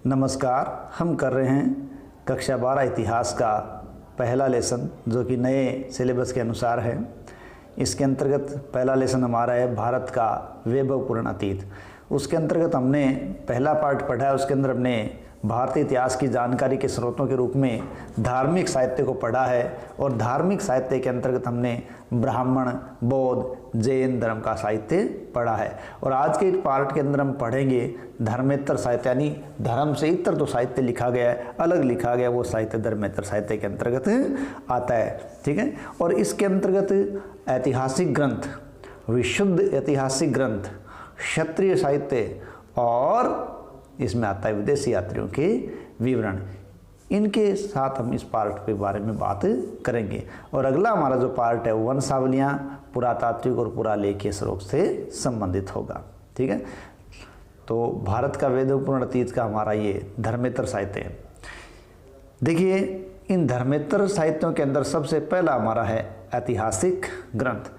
नमस्कार। हम कर रहे हैं कक्षा 12 इतिहास का पहला लेसन जो कि नए सिलेबस के अनुसार है। इसके अंतर्गत पहला लेसन हमारा है भारत का वैभवपूर्ण अतीत। उसके अंतर्गत हमने पहला पार्ट पढ़ा है। उसके अंदर हमने भारतीय इतिहास की जानकारी के स्रोतों के रूप में धार्मिक साहित्य को पढ़ा है और धार्मिक साहित्य के अंतर्गत हमने ब्राह्मण, बौद्ध, जैन धर्म का साहित्य पढ़ा है। और आज के पार्ट के अंदर हम पढ़ेंगे धर्मेतर साहित्य, यानी धर्म से इतर जो साहित्य लिखा गया है, अलग लिखा गया, वो साहित्य धर्मेतर साहित्य के अंतर्गत आता है। ठीक है। और इसके अंतर्गत ऐतिहासिक ग्रंथ, विशुद्ध ऐतिहासिक ग्रंथ, क्षत्रिय साहित्य और इसमें आता है विदेशी यात्रियों के विवरण। इनके साथ हम इस पार्ट के बारे में बात करेंगे। और अगला हमारा जो पार्ट है वंशावलियाँ, पुरातात्विक और पुरालेखीय स्रोत से संबंधित होगा। ठीक है। तो भारत का वैभवपूर्ण अतीत का हमारा ये धर्मेतर साहित्य है। देखिए, इन धर्मेतर साहित्यों के अंदर सबसे पहला हमारा है ऐतिहासिक ग्रंथ।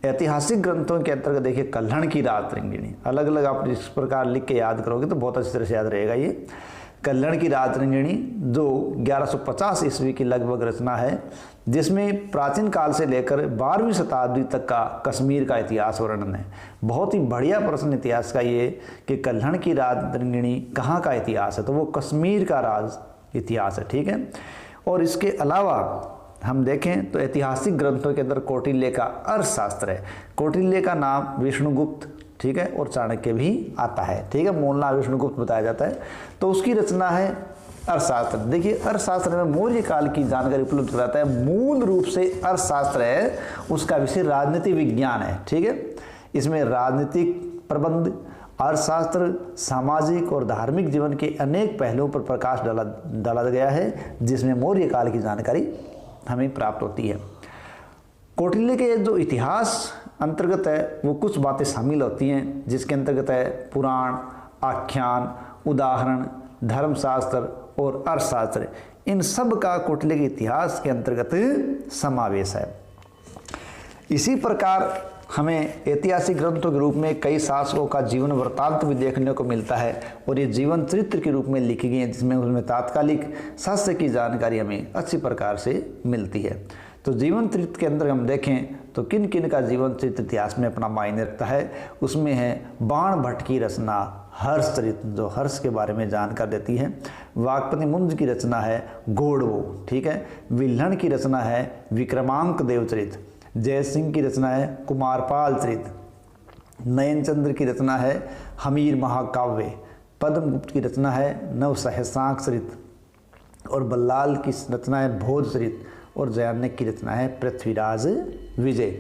ऐतिहासिक ग्रंथों के अंतर्गत देखिए कल्हण की राजतरंगिणी, अलग अलग आप इस प्रकार लिख के याद करोगे तो बहुत अच्छी तरह से याद रहेगा। ये कल्हण की राजतरंगिणी जो 1150 ईस्वी की लगभग रचना है, जिसमें प्राचीन काल से लेकर 12वीं शताब्दी तक का कश्मीर का इतिहास वर्णन है। बहुत ही बढ़िया प्रश्न इतिहास का ये कि कल्हण की राजतरंगिणी कहाँ का इतिहास है, तो वो कश्मीर का राज इतिहास है। ठीक है। और इसके अलावा हम देखें तो ऐतिहासिक ग्रंथों के अंदर कौटिल्य का अर्थशास्त्र है। कौटिल्य का नाम विष्णुगुप्त, ठीक है, और चाणक्य भी आता है। ठीक है। मूल नाम विष्णुगुप्त बताया जाता है। तो उसकी रचना है अर्थशास्त्र। देखिए, अर्थशास्त्र में मौर्य काल की जानकारी उपलब्ध कराता है। मूल रूप से अर्थशास्त्र है, उसका विषय राजनीति विज्ञान है। ठीक है। इसमें राजनीतिक प्रबंध, अर्थशास्त्र, सामाजिक और धार्मिक जीवन के अनेक पहलुओं पर प्रकाश डाला गया है, जिसमें मौर्य काल की जानकारी हमें प्राप्त होती है। कौटिल्य के जो इतिहास अंतर्गत है वो कुछ बातें शामिल होती हैं, जिसके अंतर्गत है पुराण, आख्यान, उदाहरण, धर्मशास्त्र और अर्थशास्त्र। इन सब का कौटिल्य के इतिहास के अंतर्गत समावेश है। इसी प्रकार हमें ऐतिहासिक ग्रंथों के रूप में कई शासकों का जीवन वृत्तांत भी देखने को मिलता है और ये जीवन चरित्र के रूप में लिखी गई है, जिसमें उसमें तात्कालिक शास्य की जानकारी हमें अच्छी प्रकार से मिलती है। तो जीवन चरित्र के अंदर हम देखें तो किन किन का जीवन चरित्र इतिहास में अपना मायने रखता है। उसमें है बाण भट्ट की रचना हर्ष चरित्र, जो हर्ष के बारे में जानकारी देती है। वाकपति मुंज की रचना है घोड़वो। ठीक है। विल्हण की रचना है विक्रमांक देवचरित। जय सिंह की रचना है कुमारपाल चरित। नयनचंद्र की रचना है हमीर महाकाव्य। पद्मगुप्त की रचना है नवसहस्रांक चरित और बल्लाल की रचना है भोज चरित और जयानक की रचना है पृथ्वीराज विजय।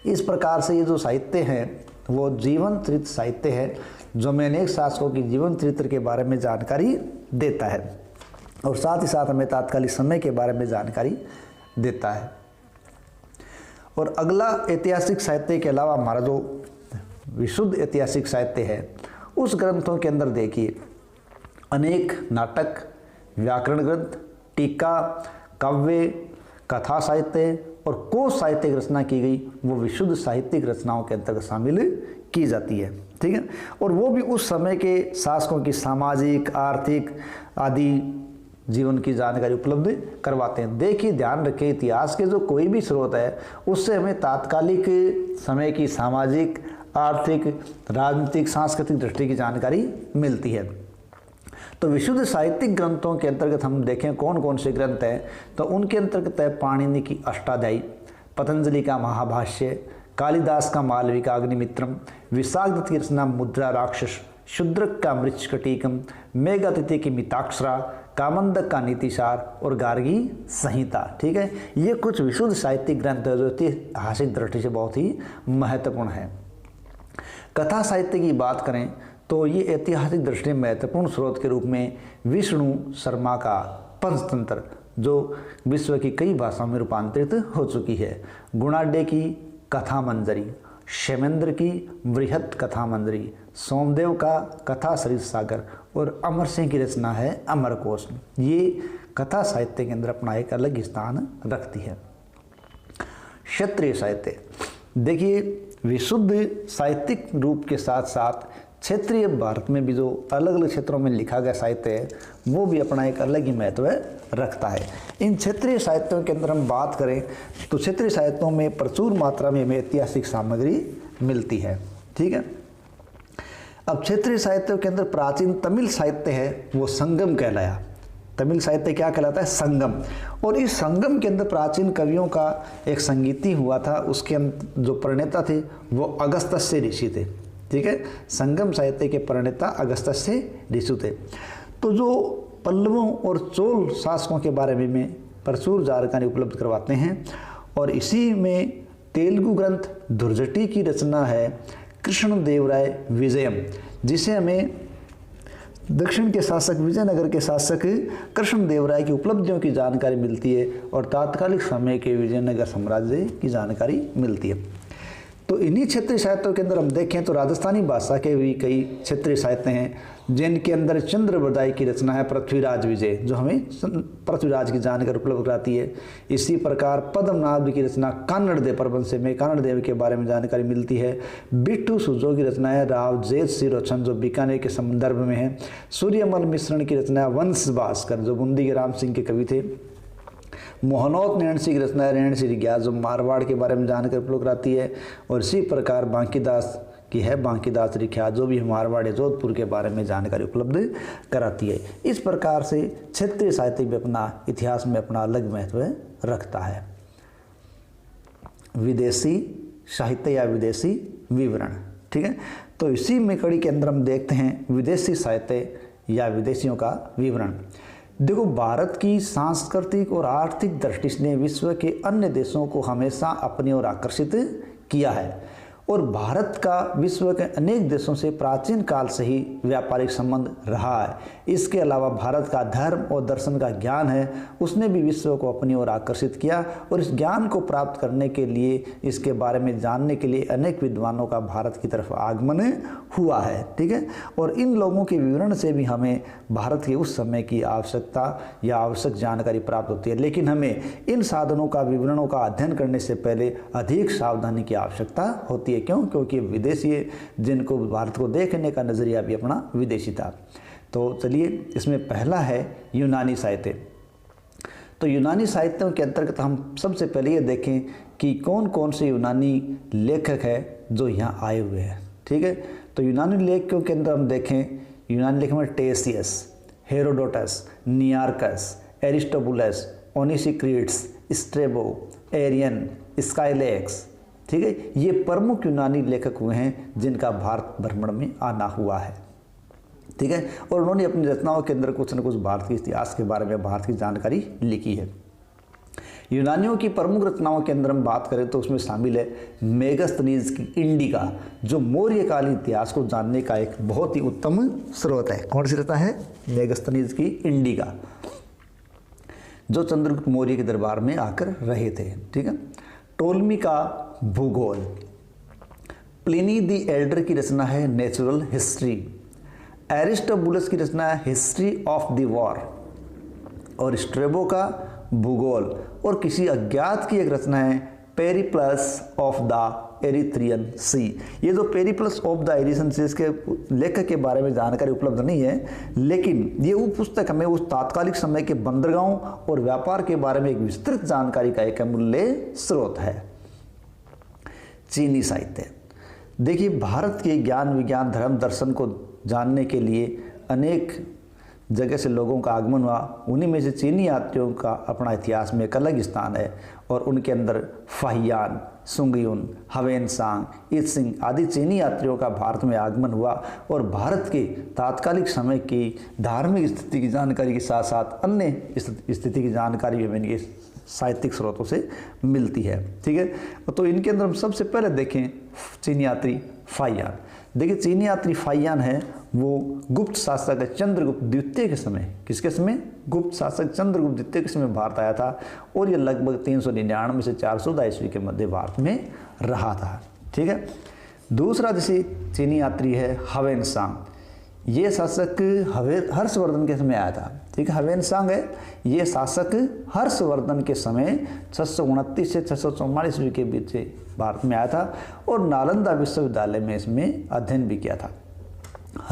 इस प्रकार से ये जो साहित्य है वो जीवन चरित्र साहित्य है, जो में अनेक शासकों की जीवन चरित्र के बारे में जानकारी देता है और साथ ही साथ हमें तात्कालिक समय के बारे में जानकारी देता है। और अगला ऐतिहासिक साहित्य के अलावा हमारा जो विशुद्ध ऐतिहासिक साहित्य है, उस ग्रंथों के अंदर देखिए अनेक नाटक, व्याकरण ग्रंथ, टीका, काव्य, कथा साहित्य और कोश साहित्य की रचना की गई, वो विशुद्ध साहित्यिक रचनाओं के अंतर्गत शामिल की जाती है। ठीक है। और वो भी उस समय के शासकों की सामाजिक, आर्थिक आदि जीवन की जानकारी उपलब्ध करवाते हैं। देखिए, ध्यान रखें, इतिहास के जो कोई भी स्रोत है उससे हमें तात्कालिक समय की सामाजिक, आर्थिक, राजनीतिक, सांस्कृतिक दृष्टि की जानकारी मिलती है। तो विशुद्ध साहित्यिक ग्रंथों के अंतर्गत हम देखें कौन कौन से ग्रंथ हैं, तो उनके अंतर्गत है पाणिनि की अष्टाध्यायी, पतंजलि का महाभाष्य, कालिदास का मालविका अग्निमित्रम, विशाखदत्त की रचना मुद्रा राक्षस, शूद्रक का मृच्छकटिकम, मेघातिथि की मिताक्षरा, कामंदक का नीतिसार और गार्गी संहिता। ठीक है। ये कुछ विशुद्ध साहित्यिक ग्रंथ है जो ऐतिहासिक दृष्टि से बहुत ही महत्वपूर्ण है। कथा साहित्य की बात करें तो ये ऐतिहासिक दृष्टि में महत्वपूर्ण स्रोत के रूप में विष्णु शर्मा का पंचतंत्र, जो विश्व की कई भाषाओं में रूपांतरित हो चुकी है, गुणाढ्य की कथा मंजरी, क्षेमेंद्र की बृहत कथा मंजरी, सोमदेव का कथा सरित सागर और अमर सिंह की रचना है अमरकोश। ये कथा साहित्य के अंदर अपना एक अलग स्थान रखती है। क्षत्रिय साहित्य देखिए, विशुद्ध साहित्यिक रूप के साथ साथ क्षेत्रीय भारत में भी जो अलग अलग क्षेत्रों में लिखा गया साहित्य है वो भी अपना एक अलग ही महत्व रखता है। इन क्षेत्रीय साहित्यों के अंदर हम बात करें तो क्षेत्रीय साहित्यों में प्रचुर मात्रा में हमें ऐतिहासिक सामग्री मिलती है। ठीक है, अब क्षेत्रीय साहित्यों के अंदर प्राचीन तमिल साहित्य है वो संगम कहलाया। तमिल साहित्य क्या कहलाता है? संगम। और इस संगम के अंदर प्राचीन कवियों का एक संगीति हुआ था, उसके जो प्रणेता थे वो अगस्त्य ऋषि थे। ठीक है, संगम साहित्य के प्रणेता अगस्त्य ऋषि थे। तो जो पल्लवों और चोल शासकों के बारे में प्रचुर जानकारी उपलब्ध करवाते हैं। और इसी में तेलुगु ग्रंथ दुर्जटी की रचना है कृष्णदेवराय विजयम, जिसे हमें दक्षिण के शासक विजयनगर के शासक कृष्णदेवराय की उपलब्धियों की जानकारी मिलती है और तात्कालिक समय के विजयनगर साम्राज्य की जानकारी मिलती है। तो इन्हीं क्षेत्रीय साहित्यों के अंदर हम देखें तो राजस्थानी भाषा के भी कई क्षेत्रीय साहित्य हैं जिनके अंदर चंद्रबरदाई की रचना है पृथ्वीराज विजय, जो हमें पृथ्वीराज की जानकारी उपलब्ध कराती है। इसी प्रकार पद्मनाभ की रचना कान्नड़ देव प्रबंध में कान्नड़ देव के बारे में जानकारी मिलती है। बिट्टू सुजो की रचना है राव जेठ सिरोचन जो बीकानेर के संदर्भ में है। सूर्यमल मिश्रण की रचना है वंश भास्कर जो बूंदी के राम सिंह के कवि थे। मोहनोत नैणसी की रचना है ऋणसी ज्ञात जो मारवाड़ के बारे में जानकारी उपलब्ध कराती है। और इसी प्रकार बांकीदास की है बांकीदास रिख्या जो भी मारवाड़ जोधपुर के बारे में जानकारी उपलब्ध कराती है। इस प्रकार से क्षेत्रीय साहित्य भी अपना इतिहास में अपना अलग महत्व रखता है। विदेशी साहित्य या विदेशी विवरण, ठीक है, तो इसी में कड़ी के अंदर हम देखते हैं विदेशी साहित्य या विदेशियों का विवरण। देखो, भारत की सांस्कृतिक और आर्थिक दृष्टि ने विश्व के अन्य देशों को हमेशा अपनी ओर आकर्षित किया है और भारत का विश्व के अनेक देशों से प्राचीन काल से ही व्यापारिक संबंध रहा है। इसके अलावा भारत का धर्म और दर्शन का ज्ञान है, उसने भी विश्व को अपनी ओर आकर्षित किया और इस ज्ञान को प्राप्त करने के लिए, इसके बारे में जानने के लिए अनेक विद्वानों का भारत की तरफ आगमन हुआ है। ठीक है, और इन लोगों के विवरण से भी हमें भारत के उस समय की आवश्यकता या आवश्यक जानकारी प्राप्त होती है। लेकिन हमें इन साधनों का विवरणों का अध्ययन करने से पहले अधिक सावधानी की आवश्यकता होती है। क्यों? क्योंकि विदेशी है जिनको भारत को देखने का नज़रिया भी अपना विदेशी था। तो चलिए, इसमें पहला है यूनानी साहित्य। तो यूनानी साहित्यों के अंतर्गत हम सबसे पहले ये देखें कि कौन कौन से यूनानी लेखक हैं जो यहाँ आए हुए हैं। ठीक है, तो यूनानी लेखकों के अंदर हम देखें, यूनानी लेखक में टेसियस, हेरोडोटस, नियार्कस, एरिस्टोबुलस, ओनिसिक्रीट्स, स्ट्रेबो, एरियन, स्काइलेक्स। ठीक है, ये प्रमुख यूनानी लेखक हुए हैं जिनका भारत भ्रमण में आना हुआ है। ठीक है, और उन्होंने अपनी रचनाओं के अंदर कुछ न कुछ भारत के इतिहास के बारे में, भारत की जानकारी लिखी है। यूनानियों की प्रमुख रचनाओं के अंदर हम बात करें तो उसमें शामिल है मेगस्थनीज की इंडिका, जो मौर्यकालीन इतिहास को जानने का एक बहुत ही उत्तम स्रोत है। कौन सी रचना है? मेगस्थनीज की इंडिका, जो चंद्रगुप्त मौर्य के दरबार में आकर रहे थे। ठीक है, टोलमी का भूगोल, प्लिनी दी एल्डर की रचना है नेचुरल हिस्ट्री, एरिस्टोबुलस की रचना है हिस्ट्री ऑफ द वॉर और स्ट्रेबो का भूगोल, और किसी अज्ञात की एक रचना है पेरिप्लस ऑफ द एरिथ्रियन सी। ये जो पेरिप्लस ऑफ द एरिथ्रियन सी, इसके लेखक के बारे में जानकारी उपलब्ध नहीं है, लेकिन ये वो पुस्तक हमें उस तात्कालिक समय के बंदरगाहों और व्यापार के बारे में एक विस्तृत जानकारी का एक अमूल्य स्रोत है। चीनी साहित्य, देखिए, भारत के ज्ञान विज्ञान धर्म दर्शन को जानने के लिए अनेक जगह से लोगों का आगमन हुआ। उन्हीं में से चीनी यात्रियों का अपना इतिहास में एक अलग स्थान है और उनके अंदर फाहियान, सुंगयुन, हवेनसांग, ईत्सिंग आदि चीनी यात्रियों का भारत में आगमन हुआ और भारत के तात्कालिक समय की धार्मिक स्थिति की जानकारी के साथ साथ अन्य स्थिति की जानकारी भी हमें इनके साहित्यिक स्रोतों से मिलती है। ठीक है, तो इनके अंदर हम सबसे पहले देखें चीनी यात्री फाहियान। देखिए, चीनी यात्री फाहियान है वो गुप्त शासक चंद्रगुप्त द्वितीय के समय, किसके समय? गुप्त शासक चंद्रगुप्त द्वितीय के समय भारत आया था और ये लगभग 399 से 414 ईस्वी के मध्य भारत में रहा था। ठीक है, दूसरा जैसे चीनी यात्री है हवेनसांग, ये शासक हर्षवर्धन के समय आया था। ठीक है, हवेनसांग है, ये शासक हर्षवर्धन के समय 629 से 644 ईस्वी के बीच भारत में आया था और नालंदा विश्वविद्यालय में इसमें अध्ययन भी किया था।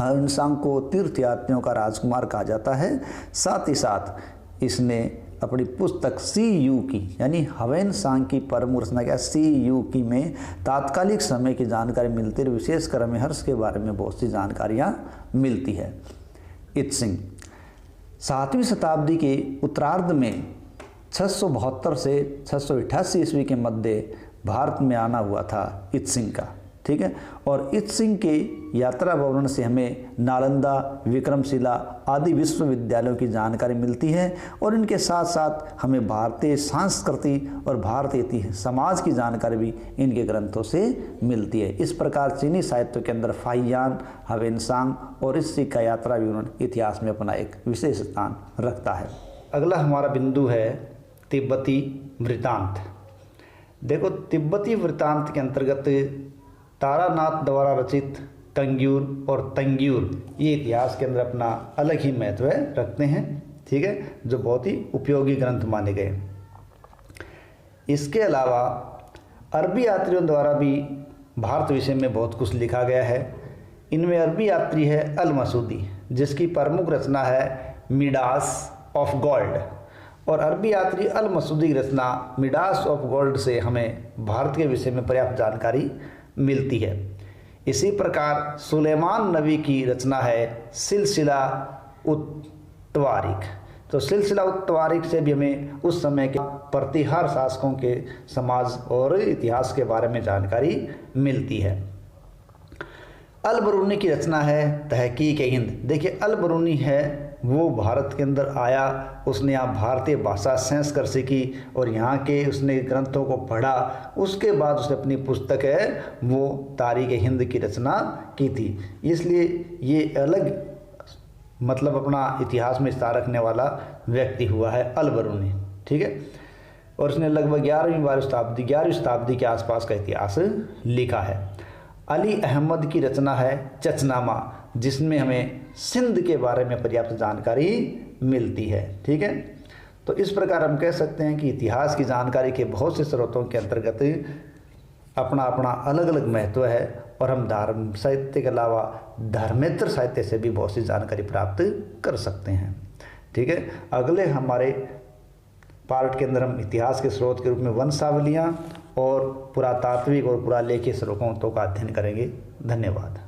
ह्वेनसांग को तीर्थयात्रियों का राजकुमार कहा जाता है। साथ ही साथ इसने अपनी पुस्तक सी यू की यानी ह्वेनसांग की परम रचना क्या सी यू की में तात्कालिक समय की जानकारी मिलती है, विशेषकर हमें हर्ष के बारे में बहुत सी जानकारियाँ मिलती है। इत्सिंग 7वीं शताब्दी के उत्तरार्ध में 672 से 688 ईस्वी के मध्य भारत में आना हुआ था इत्सिंग का, ठीक है। और इत्सिंग के यात्रा वर्णन से हमें नालंदा, विक्रमशिला आदि विश्वविद्यालयों की जानकारी मिलती है और इनके साथ साथ हमें भारतीय संस्कृति और भारतीय समाज की जानकारी भी इनके ग्रंथों से मिलती है। इस प्रकार चीनी साहित्य के अंदर फाहियान, ह्वेनसांग और इत्सिंग का यात्रा विवरण इतिहास में अपना एक विशेष स्थान रखता है। अगला हमारा बिंदु है तिब्बती वृत्तांत। देखो, तिब्बती वृत्तांत के अंतर्गत तारानाथ द्वारा रचित कंग्यूर और तंग्यूर ये इतिहास के अंदर अपना अलग ही महत्व रखते हैं, ठीक है, जो बहुत ही उपयोगी ग्रंथ माने गए। इसके अलावा अरबी यात्रियों द्वारा भी भारत विषय में बहुत कुछ लिखा गया है। इनमें अरबी यात्री है अल मसूदी, जिसकी प्रमुख रचना है मिडास ऑफ गोल्ड। और अरबी यात्री अल मसूदी की रचना मिडास ऑफ गोल्ड से हमें भारत के विषय में पर्याप्त जानकारी मिलती है। इसी प्रकार सुलेमान नबी की रचना है सिलसिला उत तवारीख। तो सिलसिला उत तवारीख से भी हमें उस समय के प्रतिहार शासकों के समाज और इतिहास के बारे में जानकारी मिलती है। अल बरूनी की रचना है तहकीक हिंद। देखिए, अल बरूनी है वो भारत के अंदर आया, उसने यहाँ भारतीय भाषा संस्कृत सीखी और यहाँ के उसने ग्रंथों को पढ़ा। उसके बाद उसने अपनी पुस्तक है वो तारीख हिंद की रचना की थी। इसलिए ये अलग मतलब अपना इतिहास में स्थान रखने वाला व्यक्ति हुआ है अल बरूनी, ठीक है। और उसने लगभग 11वीं शताब्दी के आसपास का इतिहास लिखा है। अली अहमद की रचना है चचनामा, जिसमें हमें सिंध के बारे में पर्याप्त जानकारी मिलती है, ठीक है। तो इस प्रकार हम कह सकते हैं कि इतिहास की जानकारी के बहुत से स्रोतों के अंतर्गत अपना अपना अलग अलग महत्व है और हम धर्म साहित्य के अलावा धर्मेतर साहित्य से भी बहुत सी जानकारी प्राप्त कर सकते हैं, ठीक है। अगले हमारे पार्ट के अंदर हम इतिहास के स्रोत के रूप में वंशावलियाँ और पुरातात्विक और पुरालेखीय स्रोतों का अध्ययन करेंगे। धन्यवाद।